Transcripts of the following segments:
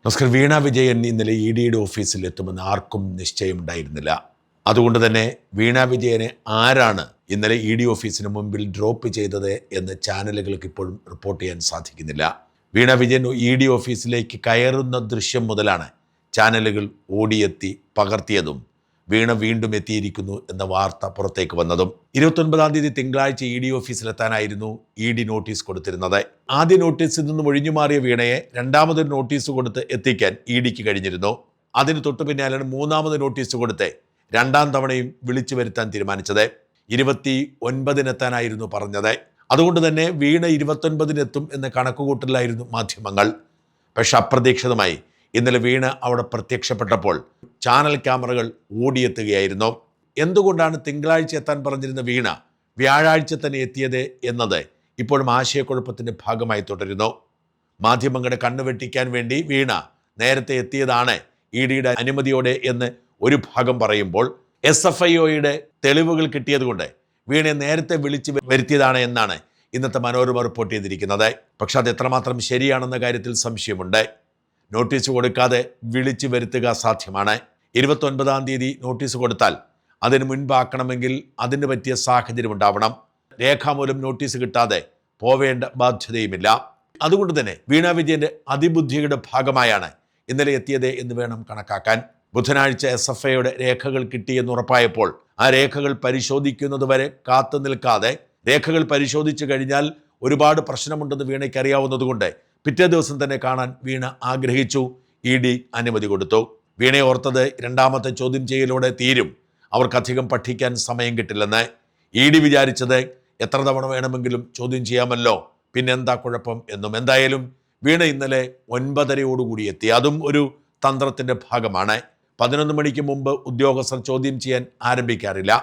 നമസ്കാരം. വീണ വിജയൻ ഇന്നലെ ഇ ഡിയുടെ ഓഫീസിൽ എത്തുമെന്ന് ആർക്കും നിശ്ചയമുണ്ടായിരുന്നില്ല. അതുകൊണ്ട് തന്നെ വീണ വിജയനെ ആരാണ് ഇന്നലെ ഇ ഡി ഓഫീസിന് മുമ്പിൽ ഡ്രോപ്പ് ചെയ്തത് എന്ന് ചാനലുകൾക്ക് ഇപ്പോഴും റിപ്പോർട്ട് ചെയ്യാൻ സാധിക്കുന്നില്ല. വീണ വിജയൻ ഇ ഡി ഓഫീസിലേക്ക് കയറുന്ന ദൃശ്യം മുതലാണ് ചാനലുകൾ ഓടിയെത്തി പകർത്തിയതും വീണ വീണ്ടും എത്തിയിരിക്കുന്നു എന്ന വാർത്ത പുറത്തേക്ക് വന്നതും. 29-ാം തീയതി തിങ്കളാഴ്ച ഇ ഡി ഓഫീസിലെത്താനായിരുന്നു ഇ ഡി നോട്ടീസ് കൊടുത്തിരുന്നത്. ആദ്യ നോട്ടീസിൽ നിന്നും ഒഴിഞ്ഞുമാറിയ വീണയെ രണ്ടാമതൊരു നോട്ടീസ് കൊടുത്ത് എത്തിക്കാൻ ഇ ഡിക്ക് കഴിഞ്ഞിരുന്നു. അതിന് തൊട്ടു പിന്നാലെയാണ് മൂന്നാമത് നോട്ടീസ് കൊടുത്ത് രണ്ടാം തവണയും വിളിച്ചു വരുത്താൻ തീരുമാനിച്ചത്. 29-നെത്താനായിരുന്നു പറഞ്ഞത്. അതുകൊണ്ട് തന്നെ വീണ 29-നെത്തും എന്ന കണക്കുകൂട്ടലായിരുന്നു മാധ്യമങ്ങൾ. പക്ഷെ അപ്രതീക്ഷിതമായി ഇന്നലെ വീണ അവിടെ പ്രത്യക്ഷപ്പെട്ടപ്പോൾ ചാനൽ ക്യാമറകൾ ഓടിയെത്തുകയായിരുന്നു. എന്തുകൊണ്ടാണ് തിങ്കളാഴ്ച എത്താൻ പറഞ്ഞിരുന്ന വീണ വ്യാഴാഴ്ച തന്നെ എത്തിയത് എന്നത് ഇപ്പോഴും ആശയക്കുഴപ്പത്തിൻ്റെ ഭാഗമായി തുടരുന്നു. മാധ്യമങ്ങളുടെ കണ്ണുവെട്ടിക്കാൻ വേണ്ടി വീണ നേരത്തെ എത്തിയതാണ് ഇ ഡിയുടെ അനുമതിയോടെ എന്ന് ഒരു ഭാഗം പറയുമ്പോൾ, SFIOയുടെ തെളിവുകൾ കിട്ടിയതുകൊണ്ട് വീണയെ നേരത്തെ വിളിച്ച് വരുത്തിയതാണ് എന്നാണ് ഇന്നത്തെ മനോരമ റിപ്പോർട്ട് ചെയ്തിരിക്കുന്നത്. പക്ഷെ അത് എത്രമാത്രം ശരിയാണെന്ന കാര്യത്തിൽ സംശയമുണ്ട്. നോട്ടീസ് കൊടുക്കാതെ വിളിച്ചു വരുത്തുക അസാധ്യമാണ്. 29-ാം തീയതി നോട്ടീസ് കൊടുത്താൽ അതിന് മുൻപാക്കണമെങ്കിൽ അതിന് പറ്റിയ സാഹചര്യം ഉണ്ടാവണം. രേഖാമൂലം നോട്ടീസ് കിട്ടാതെ പോവേണ്ട ബാധ്യതയുമില്ല. അതുകൊണ്ട് തന്നെ വീണ വിജയന്റെ അതിബുദ്ധിയുടെ ഭാഗമായാണ് ഇന്നലെ എത്തിയത് എന്ന് വേണം കണക്കാക്കാൻ. ബുധനാഴ്ച SFIയുടെ രേഖകൾ കിട്ടിയെന്ന് ഉറപ്പായപ്പോൾ ആ രേഖകൾ പരിശോധിക്കുന്നത് വരെ കാത്തു നിൽക്കാതെ, രേഖകൾ പരിശോധിച്ചു കഴിഞ്ഞാൽ ഒരുപാട് പ്രശ്നമുണ്ടെന്ന് വീണയ്ക്ക് അറിയാവുന്നതുകൊണ്ട് പിറ്റേ ദിവസം തന്നെ കാണാൻ വീണ ആഗ്രഹിച്ചു. ഇ ഡി അനുമതി കൊടുത്തു. വീണയെ ഓർത്തത് രണ്ടാമത്തെ ചോദ്യം ചെയ്യലോടെ തീരും, അവർക്കധികം പഠിക്കാൻ സമയം കിട്ടില്ലെന്ന്. ഇ ഡി വിചാരിച്ചത് എത്ര തവണ വേണമെങ്കിലും ചോദ്യം ചെയ്യാമല്ലോ, പിന്നെന്താ കുഴപ്പം എന്നും. എന്തായാലും വീണ ഇന്നലെ 9:30 എത്തി. അതും ഒരു തന്ത്രത്തിൻ്റെ ഭാഗമാണ്. 11 മണിക്ക് മുമ്പ് ഉദ്യോഗസ്ഥർ ചോദ്യം ചെയ്യാൻ ആരംഭിക്കാറില്ല.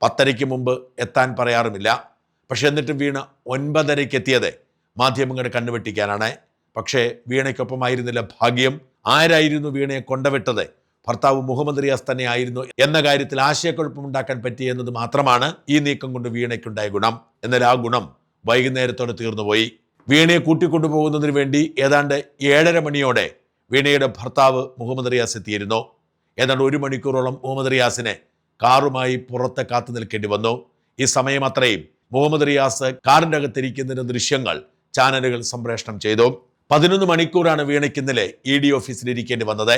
10:30 മുമ്പ് എത്താൻ പറയാറുമില്ല. പക്ഷെ എന്നിട്ടും വീണ 9:30 എത്തിയത് മാധ്യമങ്ങളുടെ കണ്ണുവെട്ടിക്കാനാണ്. പക്ഷേ വീണയ്ക്കൊപ്പമായിരുന്നില്ല ഭാഗ്യം. ആരായിരുന്നു വീണയെ കൊണ്ടവിട്ടത്? ഭർത്താവ് മുഹമ്മദ് റിയാസ് തന്നെ ആയിരുന്നു എന്ന കാര്യത്തിൽ ആശയക്കുഴപ്പമുണ്ടാക്കാൻ പറ്റിയെന്നത് മാത്രമാണ് ഈ നീക്കം കൊണ്ട് വീണയ്ക്കുണ്ടായ ഗുണം. എന്നാൽ ആ ഗുണം വൈകുന്നേരത്തോടെ തീർന്നുപോയി. വീണയെ കൂട്ടിക്കൊണ്ടുപോകുന്നതിന് വേണ്ടി ഏതാണ്ട് 7:30 മണിയോടെ വീണയുടെ ഭർത്താവ് മുഹമ്മദ് റിയാസ് എത്തിയിരുന്നു. ഏതാണ്ട് 1 മണിക്കൂറോളം മുഹമ്മദ് റിയാസിനെ കാറുമായി പുറത്ത് കാത്തു നിൽക്കേണ്ടി വന്നു. ഈ സമയം അത്രയും മുഹമ്മദ് റിയാസ് കാറിൻ്റെ അകത്തിരിക്കുന്നതിൻ്റെ ദൃശ്യങ്ങൾ ചാനലുകൾ സംപ്രേഷണം ചെയ്തു. 11 മണിക്കൂറാണ് വീണയ്ക്ക് ഇന്നലെ ഇ ഡി ഓഫീസിൽ ഇരിക്കേണ്ടി വന്നത്.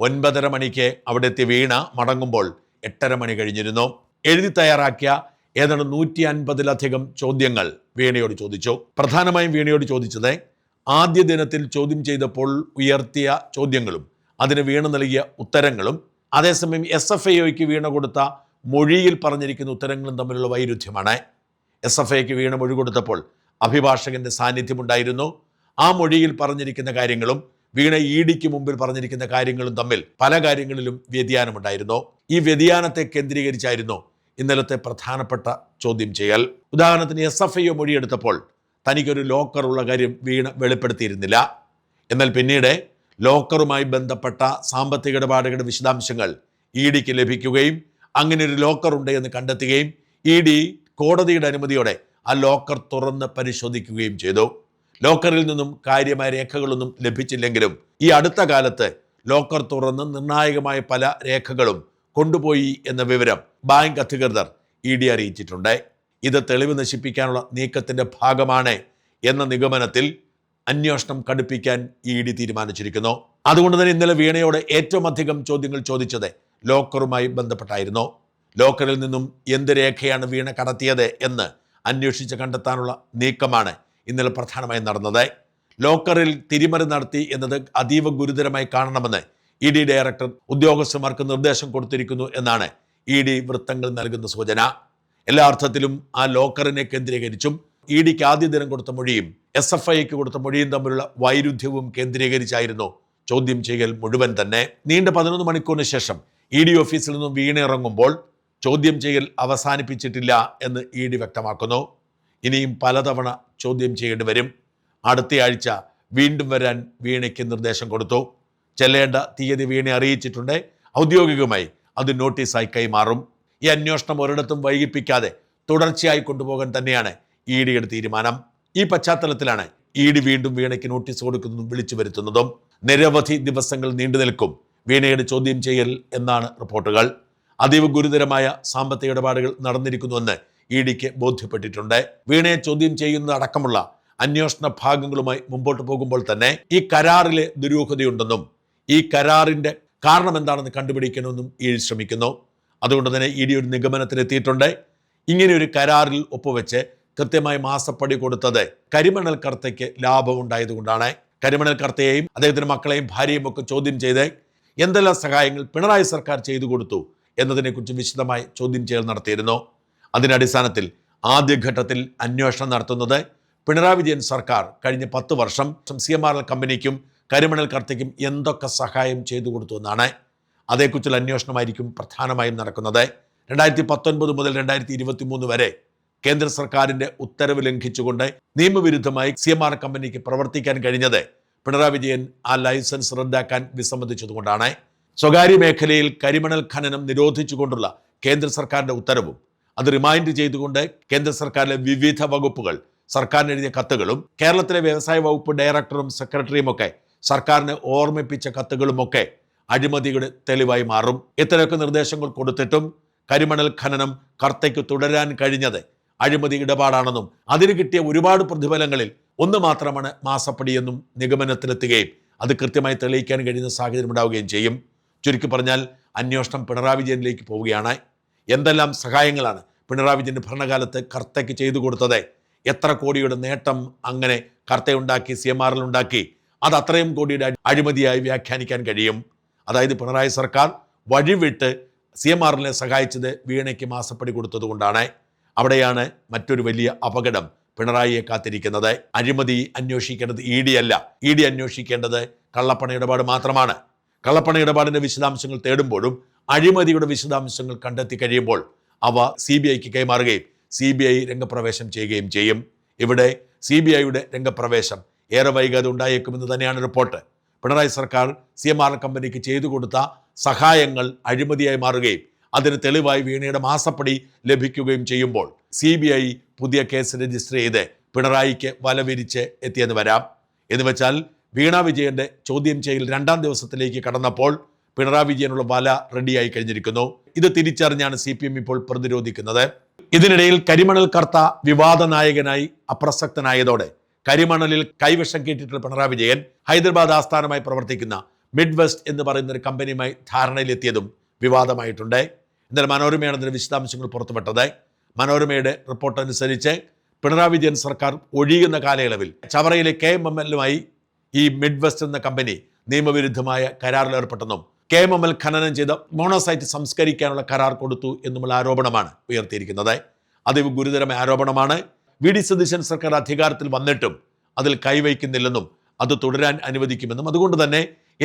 9:30 മണിക്ക് അവിടെ എത്തിയ വീണ മടങ്ങുമ്പോൾ 8:30 മണി കഴിഞ്ഞിരുന്നു. എഴുതി തയ്യാറാക്കിയ ഏതാണ്ട് 150-ലധികം ചോദ്യങ്ങൾ വീണയോട് ചോദിച്ചു. പ്രധാനമായും വീണയോട് ചോദിച്ചത് ആദ്യ ദിനത്തിൽ ചോദ്യം ചെയ്തപ്പോൾ ഉയർത്തിയ ചോദ്യങ്ങളും അതിന് വീണ നൽകിയ ഉത്തരങ്ങളും, അതേസമയം SFIOയ്ക്ക് വീണ കൊടുത്ത മൊഴിയിൽ പറഞ്ഞിരിക്കുന്ന ഉത്തരങ്ങളും തമ്മിലുള്ള വൈരുദ്ധ്യമാണ്. SFIOയ്ക്ക് വീണ മൊഴി കൊടുത്തപ്പോൾ അഭിഭാഷകന്റെ സാന്നിധ്യമുണ്ടായിരുന്നു. ആ മൊഴിയിൽ പറഞ്ഞിരിക്കുന്ന കാര്യങ്ങളും വീണ ഇ ഡിക്ക് മുമ്പിൽ പറഞ്ഞിരിക്കുന്ന കാര്യങ്ങളും തമ്മിൽ പല കാര്യങ്ങളിലും വ്യതിയാനമുണ്ടായിരുന്നു. ഈ വ്യതിയാനത്തെ കേന്ദ്രീകരിച്ചായിരുന്നു ഇന്നലത്തെ പ്രധാനപ്പെട്ട ചോദ്യം ചെയ്യൽ. ഉദാഹരണത്തിന് SFIO മൊഴിയെടുത്തപ്പോൾ തനിക്കൊരു ലോക്കർ ഉള്ള കാര്യം വീണ വെളിപ്പെടുത്തിയിരുന്നില്ല. എന്നാൽ പിന്നീട് ലോക്കറുമായി ബന്ധപ്പെട്ട സാമ്പത്തിക ഇടപാടുകളുടെ വിശദാംശങ്ങൾ ഇ ഡിക്ക് ലഭിക്കുകയും അങ്ങനെ ഒരു ലോക്കർ ഉണ്ട് എന്ന് കണ്ടെത്തുകയും ഇ ഡി കോടതിയുടെ അനുമതിയോടെ ആ ലോക്കർ തുറന്ന് പരിശോധിക്കുകയും ചെയ്തു. ലോക്കറിൽ നിന്നും കാര്യമായ രേഖകളൊന്നും ലഭിച്ചില്ലെങ്കിലും ഈ അടുത്ത കാലത്ത് ലോക്കർ തുറന്ന് നിർണായകമായ പല രേഖകളും കൊണ്ടുപോയി എന്ന വിവരം ബാങ്ക് അധികൃതർ ഇ ഡി അറിയിച്ചിട്ടുണ്ട്. ഇത് തെളിവ് നശിപ്പിക്കാനുള്ള നീക്കത്തിന്റെ ഭാഗമാണ് എന്ന നിഗമനത്തിൽ അന്വേഷണം കടുപ്പിക്കാൻ ഇ ഡി തീരുമാനിച്ചിരിക്കുന്നു. അതുകൊണ്ട് തന്നെ ഇന്നലെ വീണയോട് ഏറ്റവും അധികം ചോദ്യങ്ങൾ ചോദിച്ചത് ലോക്കറുമായി ബന്ധപ്പെട്ടായിരുന്നു. ലോക്കറിൽ നിന്നും എന്ത് രേഖയാണ് വീണ കടത്തിയത് എന്ന് അന്വേഷിച്ച് കണ്ടെത്താനുള്ള നീക്കമാണ് ഇന്നലെ പ്രധാനമായും നടന്നത്. ലോക്കറിൽ തിരിമറി നടത്തി എന്നത് അതീവ ഗുരുതരമായി കാണണമെന്ന് ഇ ഡി ഡയറക്ടർ ഉദ്യോഗസ്ഥന്മാർക്ക് നിർദ്ദേശം കൊടുത്തിരിക്കുന്നു എന്നാണ് ഇ ഡി വൃത്തങ്ങൾ നൽകുന്ന സൂചന. എല്ലാ അർത്ഥത്തിലും ആ ലോക്കറിനെ കേന്ദ്രീകരിച്ചും ഇ ഡിക്ക് ആദ്യ ദിനം കൊടുത്ത മൊഴിയും SFIക്ക് കൊടുത്ത മൊഴിയും തമ്മിലുള്ള വൈരുദ്ധ്യവും കേന്ദ്രീകരിച്ചായിരുന്നു ചോദ്യം ചെയ്യൽ മുഴുവൻ തന്നെ. നീണ്ട 11 മണിക്കൂറിന് ശേഷം ഇ ഡി ഓഫീസിൽ നിന്നും വീണ ഇറങ്ങുമ്പോൾ ചോദ്യം ചെയ്യൽ അവസാനിപ്പിച്ചിട്ടില്ല എന്ന് ഇ ഡി വ്യക്തമാക്കുന്നു. ഇനിയും പലതവണ ചോദ്യം ചെയ്യേണ്ടി വരും. അടുത്തയാഴ്ച വീണ്ടും വരാൻ വീണയ്ക്ക് നിർദ്ദേശം കൊടുത്തു. ചെല്ലേണ്ട തീയതി വീണ അറിയിച്ചിട്ടുണ്ട്. ഔദ്യോഗികമായി അത് നോട്ടീസായി കൈമാറും. ഈ അന്വേഷണം ഒരിടത്തും വൈകിപ്പിക്കാതെ തുടർച്ചയായി കൊണ്ടുപോകാൻ തന്നെയാണ് ഇ ഡിയുടെ തീരുമാനം. ഈ പശ്ചാത്തലത്തിലാണ് ഇ ഡി വീണ്ടും വീണയ്ക്ക് നോട്ടീസ് കൊടുക്കുന്നതും വിളിച്ചു വരുത്തുന്നതും. നിരവധി ദിവസങ്ങൾ നീണ്ടു നിൽക്കും വീണയുടെ ചോദ്യം ചെയ്യൽ എന്നാണ് റിപ്പോർട്ടുകൾ. അതീവ ഗുരുതരമായ സാമ്പത്തിക ഇടപാടുകൾ നടന്നിരിക്കുന്നുവെന്ന് ഇഡിക്ക് ബോധ്യപ്പെട്ടിട്ടുണ്ട്. വീണയെ ചോദ്യം ചെയ്യുന്നതടക്കമുള്ള അന്വേഷണ ഭാഗങ്ങളുമായി മുമ്പോട്ട് പോകുമ്പോൾ തന്നെ ഈ കരാറിലെ ദുരൂഹതയുണ്ടെന്നും ഈ കരാറിന്റെ കാരണം എന്താണെന്ന് കണ്ടുപിടിക്കണമെന്നും ഇഡി ശ്രമിക്കുന്നു. അതുകൊണ്ട് തന്നെ ഇഡി ഒരു നിഗമനത്തിലെത്തിയിട്ടുണ്ട്. ഇങ്ങനെ ഒരു കരാറിൽ ഒപ്പുവെച്ച് കൃത്യമായി മാസപ്പടി കൊടുത്തത് കരിമണൽ കർത്തയ്ക്ക് ലാഭമുണ്ടായതുകൊണ്ടാണ്. കരിമണൽ കർത്തയെയും അദ്ദേഹത്തിന്റെ മക്കളെയും ഭാര്യയും ഒക്കെ ചോദ്യം ചെയ്ത് എന്തെല്ലാം സഹായങ്ങൾ പിണറായി സർക്കാർ ചെയ്തു കൊടുത്തു എന്നതിനെക്കുറിച്ച് വിശദമായി ചോദ്യം ചെയ്യൽ നടത്തിയിരുന്നു. അതിന്റെ അടിസ്ഥാനത്തിൽ ആദ്യഘട്ടത്തിൽ അന്വേഷണം നടത്തുന്നത് പിണറായി വിജയൻ സർക്കാർ കഴിഞ്ഞ 10 വർഷം CMRL കമ്പനിക്കും കരിമണൽ കർത്തയ്ക്കും എന്തൊക്കെ സഹായം ചെയ്തു കൊടുത്തു എന്നാണ്. അതേക്കുറിച്ചുള്ള അന്വേഷണമായിരിക്കും പ്രധാനമായും നടക്കുന്നത്. 2019 മുതൽ 2023 വരെ കേന്ദ്ര സർക്കാരിന്റെ ഉത്തരവ് ലംഘിച്ചുകൊണ്ട് നിയമവിരുദ്ധമായി CMRL കമ്പനിക്ക് പ്രവർത്തിക്കാൻ കഴിഞ്ഞത് പിണറായി വിജയൻ ആ ലൈസൻസ് റദ്ദാക്കാൻ വിസമ്മതിച്ചതുകൊണ്ടാണ്. സ്വകാര്യ മേഖലയിൽ കരിമണൽ ഖനനം നിരോധിച്ചുകൊണ്ടുള്ള കേന്ദ്ര സർക്കാരിന്റെ ഉത്തരവും അത് റിമൈൻഡ് ചെയ്തുകൊണ്ട് കേന്ദ്ര സർക്കാരിലെ വിവിധ വകുപ്പുകൾ സർക്കാരിന് എഴുതിയ കത്തുകളും കേരളത്തിലെ വ്യവസായ വകുപ്പ് ഡയറക്ടറും സെക്രട്ടറിയും ഒക്കെ സർക്കാരിനെ ഓർമ്മിപ്പിച്ച കത്തുകളുമൊക്കെ അഴിമതിയുടെ തെളിവായി മാറും. ഇത്തരമൊക്കെ നിർദ്ദേശങ്ങൾ കൊടുത്തിട്ടും കരിമണൽ ഖനനം കർത്തയ്ക്ക് തുടരാൻ കഴിഞ്ഞത് അഴിമതി ഇടപാടാണെന്നും അതിന് കിട്ടിയ ഒരുപാട് പ്രതിഫലങ്ങളിൽ ഒന്ന് മാത്രമാണ് മാസപ്പടിയെന്നും നിഗമനത്തിലെത്തുകയും അത് കൃത്യമായി തെളിയിക്കാൻ കഴിയുന്ന സാഹചര്യം ഉണ്ടാവുകയും ചെയ്യും. ചുരുക്കി പറഞ്ഞാൽ അന്വേഷണം പിണറായി വിജയനിലേക്ക് പോവുകയാണ്. എന്തെല്ലാം സഹായങ്ങളാണ് പിണറായി വിജയന്റെ ഭരണകാലത്ത് കർത്തയ്ക്ക് ചെയ്തു കൊടുത്തത്? എത്ര കോടിയുടെ നേട്ടം അങ്ങനെ കർത്തയുണ്ടാക്കി, CMRL ഉണ്ടാക്കി? അത് അത്രയും കോടിയുടെ അഴിമതിയായി വ്യാഖ്യാനിക്കാൻ കഴിയും. അതായത് പിണറായി സർക്കാർ വഴിവിട്ട് CMRLനെ സഹായിച്ചത് വീണയ്ക്ക് മാസപ്പടി കൊടുത്തതുകൊണ്ടാണ്. അവിടെയാണ് മറ്റൊരു വലിയ അപകടം പിണറായിയെ കാത്തിരിക്കുന്നത്. അഴിമതി അന്വേഷിക്കേണ്ടത് ഇഡി അല്ല, ഇഡി അന്വേഷിക്കേണ്ടത് കള്ളപ്പണ ഇടപാട് മാത്രമാണ്. കള്ളപ്പണ ഇടപാടിന്റെ വിശദാംശങ്ങൾ തേടുമ്പോഴും അഴിമതിയുടെ വിശദാംശങ്ങൾ കണ്ടെത്തി കഴിയുമ്പോൾ അവ CBIക്ക് കൈമാറുകയും CBI രംഗപ്രവേശം ചെയ്യുകയും ചെയ്യും. ഇവിടെ CBIയുടെ രംഗപ്രവേശം ഏറെ വൈകാതെ ഉണ്ടായേക്കുമെന്ന് തന്നെയാണ് റിപ്പോർട്ട്. പിണറായി സർക്കാർ CMRL കമ്പനിക്ക് ചെയ്തു കൊടുത്ത സഹായങ്ങൾ അഴിമതിയായി മാറുകയും അതിന് തെളിവായി വീണയുടെ മാസപ്പടി ലഭിക്കുകയും ചെയ്യുമ്പോൾ CBI പുതിയ കേസ് രജിസ്റ്റർ ചെയ്ത് പിണറായിക്ക് വലവിരിച്ച് എത്തിയെന്ന് വരാം. എന്ന് വെച്ചാൽ വീണ വിജയന്റെ ചോദ്യം ചെയ്യൽ 2ാം ദിവസത്തിലേക്ക് കടന്നപ്പോൾ പിണറായി വിജയനുള്ള വല റെഡിയായി കഴിഞ്ഞിരിക്കുന്നു. ഇത് തിരിച്ചറിഞ്ഞാണ് CPM ഇപ്പോൾ പ്രതിരോധിക്കുന്നത്. ഇതിനിടയിൽ കരിമണൽ കർത്ത വിവാദ നായകനായി അപ്രസക്തനായതോടെ കരിമണലിൽ കൈവശം കേട്ടിട്ടുള്ള പിണറായി വിജയൻ ഹൈദരാബാദ് ആസ്ഥാനമായി പ്രവർത്തിക്കുന്ന മിഡ് വെസ്റ്റ് എന്ന് പറയുന്ന ഒരു കമ്പനിയുമായി ധാരണയിലെത്തിയതും വിവാദമായിട്ടുണ്ട്. എന്നാൽ മനോരമയാണ് ഇതിന്റെ വിശദാംശങ്ങൾ പുറത്തുവിട്ടത്. മനോരമയുടെ റിപ്പോർട്ട് അനുസരിച്ച് പിണറായി വിജയൻ സർക്കാർ ഒഴിയുന്ന കാലയളവിൽ ചവറയിലെ KMML-ലുമായി ഈ മിഡ് വെസ്റ്റ് എന്ന കമ്പനി നിയമവിരുദ്ധമായ കരാറിൽ ഏർപ്പെട്ടെന്നും KMML ഖനനം ചെയ്ത മോണോസൈറ്റ് സംസ്കരിക്കാനുള്ള കരാർ കൊടുത്തു എന്നുമുള്ള ആരോപണമാണ് ഉയർത്തിയിരിക്കുന്നത്. അത് ഗുരുതരമായ ആരോപണമാണ്. VD സതീശൻ സർക്കാർ അധികാരത്തിൽ വന്നിട്ടും അതിൽ കൈവയ്ക്കുന്നില്ലെന്നും അത് തുടരാൻ അനുവദിക്കുമെന്നും അതുകൊണ്ട് തന്നെ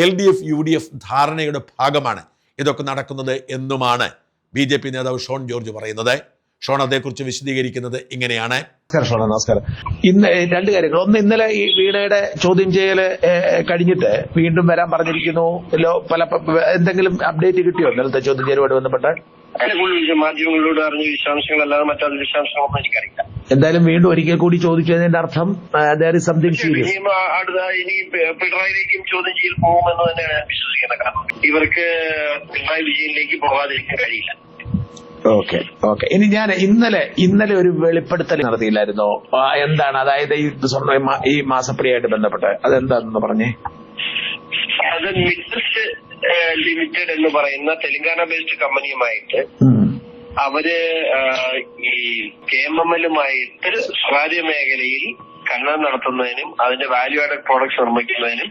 LDF UDF ധാരണയുടെ ഭാഗമാണ് ഇതൊക്കെ നടക്കുന്നത് എന്നുമാണ് BJP നേതാവ് ഷോൺ ജോർജ് പറയുന്നത്. ഷോൺ അതേക്കുറിച്ച് വിശദീകരിക്കുന്നത് ഇങ്ങനെയാണ്. നമസ്കാരം. ഇന്ന് 2 കാര്യങ്ങൾ. ഒന്ന്, ഇന്നലെ ഈ വീണയുടെ ചോദ്യം ചെയ്യൽ കഴിഞ്ഞിട്ട് വീണ്ടും വരാൻ പറഞ്ഞിരിക്കുന്നു. പല എന്തെങ്കിലും അപ്ഡേറ്റ് കിട്ടിയോ ഇന്നലത്തെ ചോദ്യം ചെയ്യലുമായിട്ട് ബന്ധപ്പെട്ട്? മാധ്യമങ്ങളിലൂടെ അറിഞ്ഞ വിശദാംശങ്ങളല്ലാതെ മറ്റൊരു വിശദാംശങ്ങളൊന്നും എനിക്കറിയില്ല. എന്തായാലും വീണ്ടും ഒരിക്കൽ കൂടി ചോദിച്ചതിന്റെ അർത്ഥം ഇനി പിണറായിലേക്കും ചോദ്യം ചെയ്യൽ പോകുമെന്ന് തന്നെയാണ് ഞാൻ വിശ്വസിക്കുന്നത്. കാരണം ഇവർക്ക് പിണറായി വിജയനിലേക്ക് പോകാതിരിക്കാൻ കഴിയില്ല. ഓക്കെ. ഇനി ഞാൻ ഇന്നലെ ഒരു വെളിപ്പെടുത്തൽ നടത്തിയില്ലായിരുന്നോ? എന്താണ്, അതായത് ഈ മാസപ്പടിയായിട്ട് ബന്ധപ്പെട്ട് അതെന്താണെന്ന് പറഞ്ഞേ? അത് മിഡ്വെസ്റ്റ് ലിമിറ്റഡ് എന്ന് പറയുന്ന തെലങ്കാന ബേസ്ഡ് കമ്പനിയുമായിട്ട് അവര് ഈ KMML-ലുമായിട്ട് സ്വകാര്യ മേഖലയിൽ ഖനനം നടത്തുന്നതിനും അതിന്റെ വാല്യൂ ആഡഡ് പ്രോഡക്ട്സ് നിർമ്മിക്കുന്നതിനും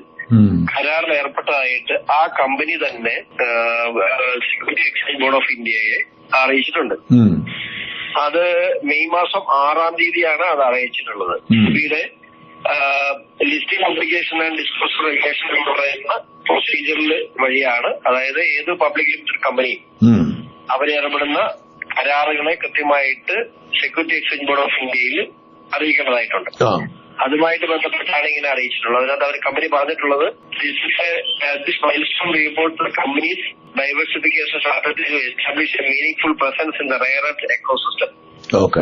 കരാറിൽ ഏർപ്പെട്ടതായിട്ട് ആ കമ്പനി തന്നെ സെക്യൂരിറ്റി എക്സ്ചേഞ്ച് ബോർഡ് ഓഫ് ഇന്ത്യയെ അറിയിച്ചിട്ടുണ്ട്. അത് മെയ് മാസം 6-ാം തീയതിയാണ് അത് അറിയിച്ചിട്ടുള്ളത്. ഇവിടെ listing application and disclosure regulation എന്ന് പറയുന്ന പ്രൊസീജിയറിൽ വഴിയാണ്, അതായത് ഏത് പബ്ലിക് ലിമിറ്റഡ് കമ്പനിയും അവരേർപ്പെടുന്ന കരാറുകളെ കൃത്യമായിട്ട് സെക്യൂരിറ്റി എക്സ്ചേഞ്ച് ബോർഡ് ഓഫ് ഇന്ത്യയിൽ അറിയിക്കേണ്ടതായിട്ടുണ്ട്. അതുമായിട്ട് ബന്ധപ്പെട്ടാണ് ഇങ്ങനെ അറിയിച്ചിട്ടുള്ളത്. അതിനകത്ത് അവർ കമ്പനി പറഞ്ഞിട്ടുള്ളത് this milestone report company's diversification strategy to establish a meaningful presence in the rare earth ecosystem.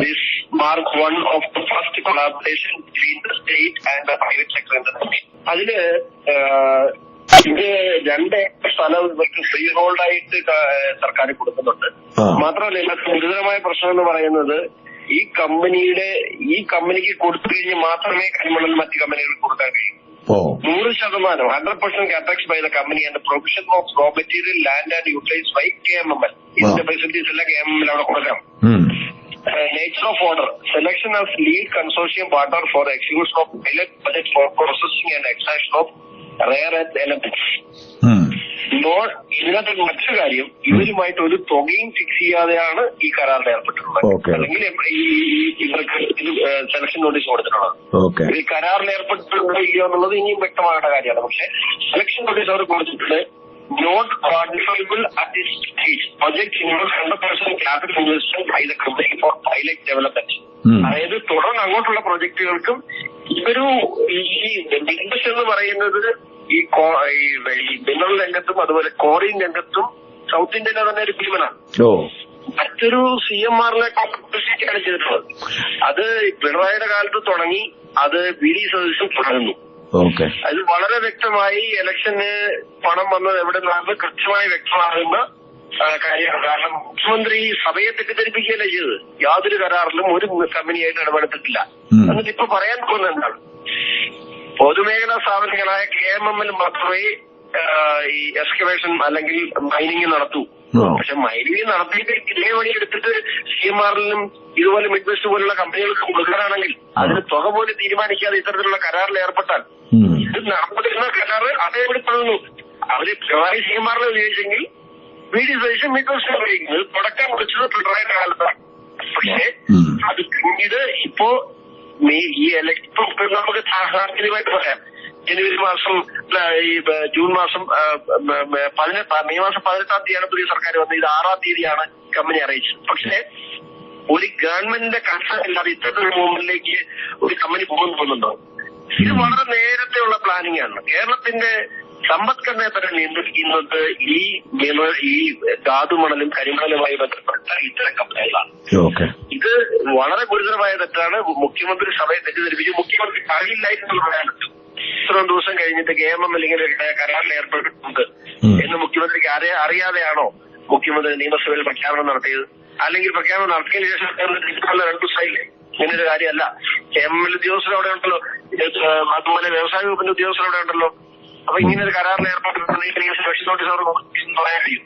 This mark one of the first collaboration between the state and the private sector in the country. അതില് ഇത് 2 acre സ്ഥലം ഇവർക്ക് free ഹോൾഡായിട്ട് സർക്കാർ കൊടുക്കുന്നുണ്ട്. മാത്രമല്ല ഇതിനകത്ത് ഗുരുതരമായ പ്രശ്നം എന്ന് പറയുന്നത് ഈ കമ്പനിക്ക് കൊടുത്തു കഴിഞ്ഞ് മാത്രമേ കരിമണൽ മറ്റ് കമ്പനികൾക്ക് കൊടുക്കാൻ കഴിയൂ. 100% 100% capex by the company and the provision of raw material, land and utilized by KMML. ഇതിന്റെ ഫെസിലിറ്റീസ് എല്ലാം KMML അവിടെ കൊടുക്കാം. Nature of order, selection of lead consortium partner for execution of pilot project for processing and extraction of rare earth elements. ഇതിനകത്ത് മറ്റൊരു കാര്യം, ഇവരുമായിട്ട് ഒരു തുകയും fix ചെയ്യാതെയാണ് ഈ കരാറിൽ ഏർപ്പെട്ടിട്ടുള്ളത്. അല്ലെങ്കിൽ ഇവർക്ക് ഇത് സെലക്ഷൻ നോട്ടീസ് കൊടുത്തിട്ടുള്ളത്. ഈ കരാറിൽ ഏർപ്പെട്ടിട്ടുണ്ടോ ഇല്ലയോ എന്നുള്ളത് ഇനിയും വ്യക്തമാകേണ്ട കാര്യമാണ്. പക്ഷെ സെലക്ഷൻ നോട്ടീസ് അവർ കൊടുത്തിട്ടുണ്ട്. Not quantifiable at this stage. Project involves 100% capital investment by the company for pilot development. അതായത് തുടർന്ന് അങ്ങോട്ടുള്ള പ്രൊജക്ടുകൾക്കും ഇവരു ഈ ബിസിനസ് എന്ന് പറയുന്നത് ഈ മിനറൽ രംഗത്തും അതുപോലെ കോറിംഗ് രംഗത്തും സൗത്ത് ഇന്ത്യയിലെ തന്നെ ഒരു ഭീമനാണ്. മറ്റൊരു CMRലെ കോമ്പറ്റീഷനാണ് ചെയ്തിട്ടുള്ളത്. അത് പിണറായിയുടെ കാലത്ത് തുടങ്ങി, അത് VD സതീശൻ തുടങ്ങുന്നു. അത് വളരെ വ്യക്തമായി ഇലക്ഷന് പണം വന്നത് എവിടെ നിന്നാണ് കൃത്യമായി വ്യക്തമാകുന്ന കാര്യമാണ്. കാരണം മുഖ്യമന്ത്രി സഭയെ തെറ്റിദ്ധരിപ്പിക്കുകയല്ലേ ചെയ്തത്. യാതൊരു കരാറിലും ഒരു കമ്പനിയായിട്ട് ഇടപെടുത്തിട്ടില്ല. എന്നിട്ട് ഇപ്പൊ പറയാൻ പോകുന്നത് എന്താണ്, പൊതുമേഖലാ സ്ഥാപനങ്ങളായ KMML മാത്രമേ ഈ എക്സ്കവേഷൻ അല്ലെങ്കിൽ മൈനിങ് നടത്തൂ. പക്ഷെ മൈനിങ് നടത്തിയിട്ട് ഇതേ വഴി എടുത്തിട്ട് CMRലും ഇതുപോലെ മിഡ് വെസ്റ്റ് പോലുള്ള കമ്പനികൾക്ക് കൊടുക്കാനാണെങ്കിൽ അതിന് തുക പോലും തീരുമാനിക്കാതെ ഇത്തരത്തിലുള്ള കരാറിൽ ഏർപ്പെട്ടാൽ ഇത് നടന്നിരുന്ന കരാറ് അതേപടി തുടർന്നു. അവര് പിണറായി CMRൽ ഉപയോഗിച്ചെങ്കിൽ VD സതീശൻ മിഡ് വെസ്റ്റ് ഉപയോഗിക്കുന്നത് തുടക്കം കുറിച്ചത് പിണറായിയുടെ കാലത്താണ്. പക്ഷേ അത് പിന്നീട് ഇപ്പോ ഈ ഇലക്ഷൻ നമുക്ക് സാഹചര്യമായിട്ട് പറയാം. ജനുവരി മാസം ജൂൺ മാസം മെയ് മാസം 18-ാം തീയതിയാണ് പുതിയ സർക്കാർ വന്നത്. ഇത് 6-ാം തീയതിയാണ് കമ്പനി അറിയിച്ചത്. പക്ഷേ ഒരു ഗവൺമെന്റിന്റെ കൺസേൺ ഇല്ലാതെ ഇത്തരത്തിലുള്ള മൂവ്മെന്റിലേക്ക് ഒരു കമ്പനി പോകുന്നുണ്ടോ? ഇത് വളരെ നേരത്തെയുള്ള പ്ലാനിംഗ് ആണ്. കേരളത്തിന്റെ സമ്പദ്ഘടനയെ തന്നെ നിയന്ത്രിക്കുന്നത് ഈ ധാതുമണലും കരിമണലുമായി ബന്ധപ്പെട്ട ഇത്തരം കമ്പനികളാണ്. ഇത് വളരെ ഗുരുതരമായ തെറ്റാണ്. മുഖ്യമന്ത്രി സഭയെ തെറ്റിദ്ധരിപ്പിച്ചു. മുഖ്യമന്ത്രി അറിയില്ലായിരുന്നു പറയാൻ പറ്റും. ഇത്രയും ദിവസം കഴിഞ്ഞിട്ട് KMML ഇങ്ങനെ കരാറിൽ ഏർപ്പെട്ടിട്ടുണ്ട് എന്ന് മുഖ്യമന്ത്രിക്ക് അറിയാതെയാണോ മുഖ്യമന്ത്രി നിയമസഭയിൽ പ്രഖ്യാപനം നടത്തിയത്? അല്ലെങ്കിൽ പ്രഖ്യാപനം നടത്തിയതിനു ശേഷം 2 ദിവസമായില്ലേ? ഇങ്ങനൊരു കാര്യമല്ല. KMML ഉദ്യോഗസ്ഥർ അവിടെ ഉണ്ടല്ലോ, അതുപോലെ വ്യവസായ വകുപ്പിന്റെ ഉദ്യോഗസ്ഥർ അവിടെ ഉണ്ടല്ലോ. അപ്പൊ ഇങ്ങനെ ഒരു കരാറിൽ ഏർപ്പെട്ടിട്ടുണ്ടെങ്കിൽ നോട്ടീസ് അവർ പറയാൻ കഴിയും.